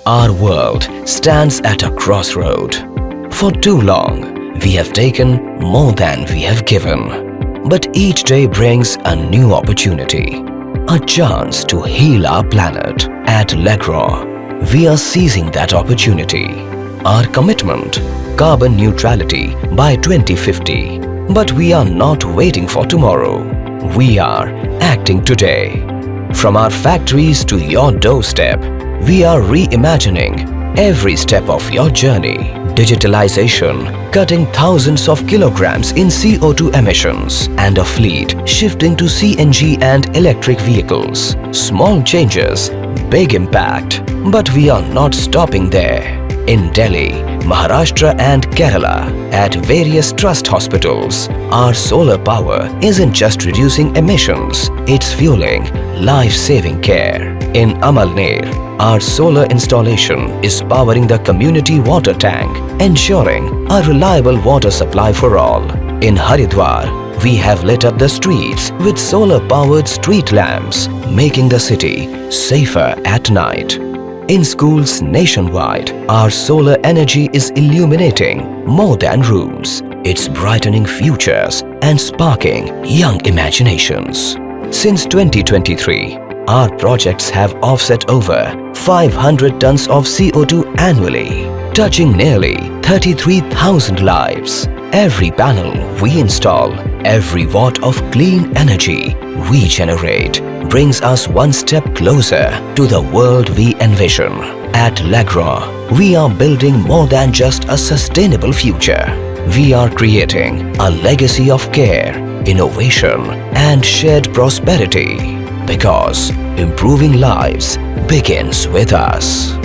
Our world stands at a crossroad. For too long, we have taken more than we have given. But each day brings a new opportunity, a chance to heal our planet. At Legrand, we are seizing that opportunity. Our commitment, carbon neutrality by 2050. But we are not waiting for tomorrow. We are acting today. From our factories to your doorstep, we are reimagining every step of your journey. Digitalization, cutting thousands of kilograms in CO2 emissions, and a fleet shifting to CNG and electric vehicles. Small changes, big impact. But we are not stopping there. In Delhi, Maharashtra and Kerala, at various trust hospitals, our solar power isn't just reducing emissions, it's fueling life-saving care. In Amalner, our solar installation is powering the community water tank, ensuring a reliable water supply for all. In Haridwar, we have lit up the streets with solar-powered street lamps, making the city safer at night. In schools nationwide, our solar energy is illuminating more than rooms. It's brightening futures and sparking young imaginations. Since 2023, our projects have offset over 500 tons of CO2 annually, touching nearly 33,000 lives. Every panel we install, every watt of clean energy we generate, brings us one step closer to the world we envision. At Legrand, we are building more than just a sustainable future. We are creating a legacy of care, innovation, and shared prosperity. Because improving lives begins with us.